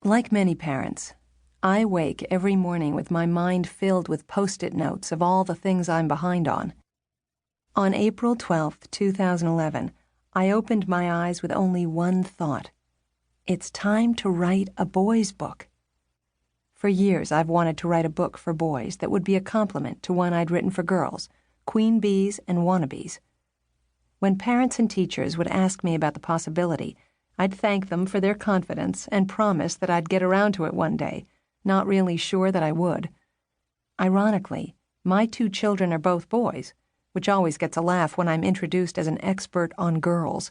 Like many parents, I wake every morning with my mind filled with Post-it notes of all the things I'm behind on. On April 12, 2011, I opened my eyes with only one thought. It's time to write a boys' book. For years, I've wanted to write a book for boys that would be a complement to one I'd written for girls, queen bees and wannabes. When parents and teachers would ask me about the possibility, I'd thank them for their confidence and promise that I'd get around to it one day, not really sure that I would. Ironically, my 2 children are both boys, which always gets a laugh when I'm introduced as an expert on girls.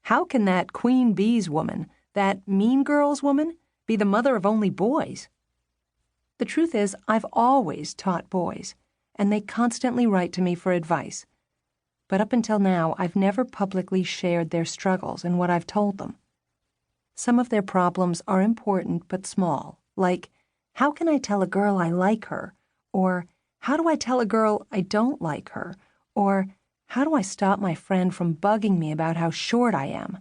How can that queen bees woman, that mean girls woman, be the mother of only boys? The truth is, I've always taught boys, and they constantly write to me for advice. But up until now, I've never publicly shared their struggles and what I've told them. Some of their problems are important but small, like, how can I tell a girl I like her? Or, how do I tell a girl I don't like her? Or, how do I stop my friend from bugging me about how short I am?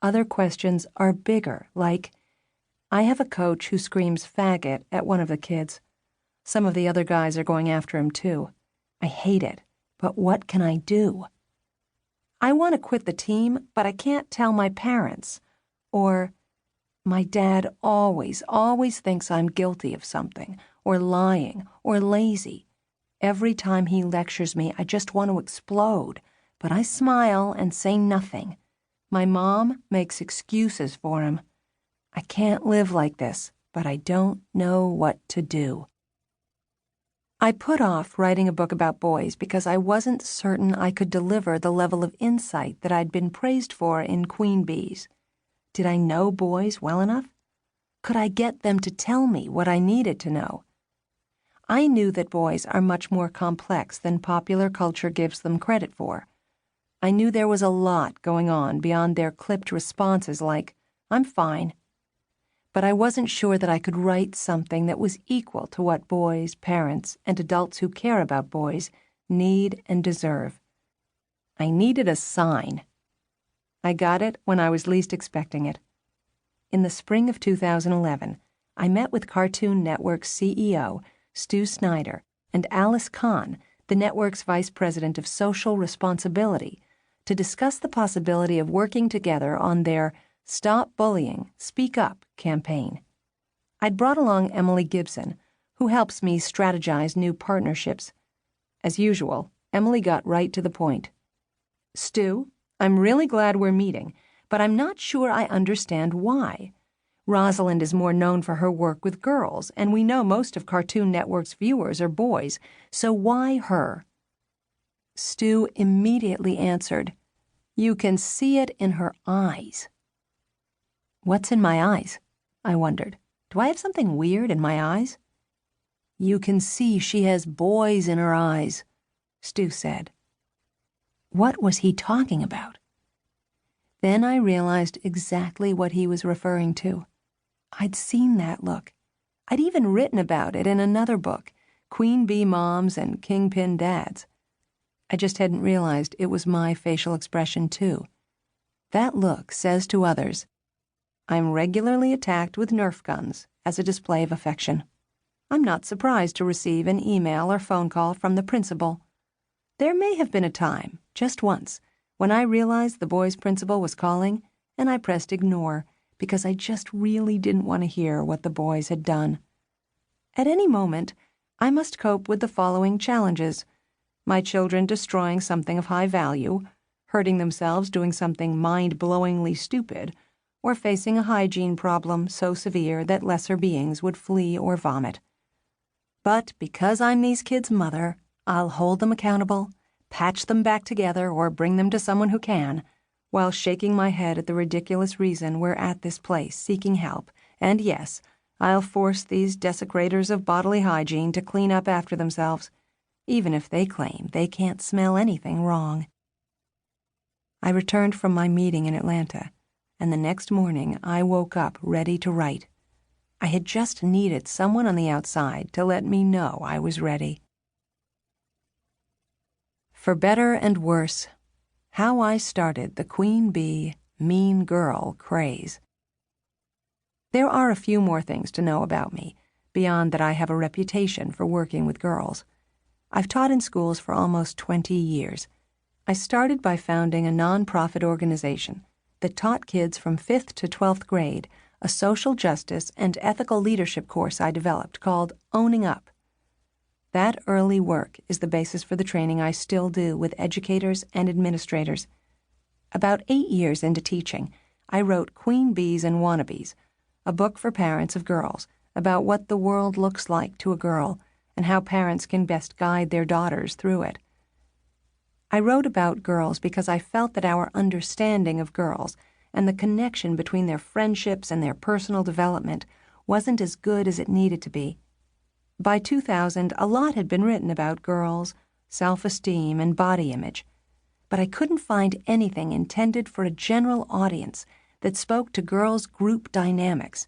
Other questions are bigger, like, I have a coach who screams faggot at one of the kids. Some of the other guys are going after him too. I hate it, but what can I do? I want to quit the team, but I can't tell my parents. Or, my dad always thinks I'm guilty of something, or lying, or lazy. Every time he lectures me, I just want to explode, but I smile and say nothing. My mom makes excuses for him. I can't live like this, but I don't know what to do. I put off writing a book about boys because I wasn't certain I could deliver the level of insight that I'd been praised for in Queen Bees. Did I know boys well enough? Could I get them to tell me what I needed to know? I knew that boys are much more complex than popular culture gives them credit for. I knew there was a lot going on beyond their clipped responses like, I'm fine. But I wasn't sure that I could write something that was equal to what boys, parents, and adults who care about boys need and deserve. I needed a sign. I got it when I was least expecting it. In the spring of 2011, I met with Cartoon Network's CEO, Stu Snyder, and Alice Kahn, the network's vice president of social responsibility, to discuss the possibility of working together on their Stop Bullying, Speak Up campaign. I'd brought along Emily Gibson, who helps me strategize new partnerships. As usual, Emily got right to the point. Stu, I'm really glad we're meeting, but I'm not sure I understand why. Rosalind is more known for her work with girls, and we know most of Cartoon Network's viewers are boys, so why her? Stu immediately answered, You can see it in her eyes. What's in my eyes? I wondered. Do I have something weird in my eyes? You can see she has boys in her eyes, Stu said. What was he talking about? Then I realized exactly what he was referring to. I'd seen that look. I'd even written about it in another book, Queen Bee Moms and Kingpin Dads. I just hadn't realized it was my facial expression, too. That look says to others, I'm regularly attacked with Nerf guns as a display of affection. I'm not surprised to receive an email or phone call from the principal. There may have been a time, just once, when I realized the boys' principal was calling, and I pressed ignore because I just really didn't want to hear what the boys had done. At any moment, I must cope with the following challenges: my children destroying something of high value, hurting themselves doing something mind-blowingly stupid, or facing a hygiene problem so severe that lesser beings would flee or vomit. But because I'm these kids' mother, I'll hold them accountable, patch them back together, or bring them to someone who can, while shaking my head at the ridiculous reason we're at this place seeking help, and yes, I'll force these desecrators of bodily hygiene to clean up after themselves, even if they claim they can't smell anything wrong. I returned from my meeting in Atlanta, and the next morning I woke up ready to write. I had just needed someone on the outside to let me know I was ready. For Better and Worse, How I Started the Queen Bee, Mean Girl craze. There are a few more things to know about me, beyond that I have a reputation for working with girls. I've taught in schools for almost 20 years. I started by founding a nonprofit organization that taught kids from 5th to 12th grade a social justice and ethical leadership course I developed called Owning Up. That early work is the basis for the training I still do with educators and administrators. About 8 years into teaching, I wrote Queen Bees and Wannabes, a book for parents of girls about what the world looks like to a girl and how parents can best guide their daughters through it. I wrote about girls because I felt that our understanding of girls and the connection between their friendships and their personal development wasn't as good as it needed to be. By 2000, a lot had been written about girls, self-esteem, and body image, but I couldn't find anything intended for a general audience that spoke to girls' group dynamics.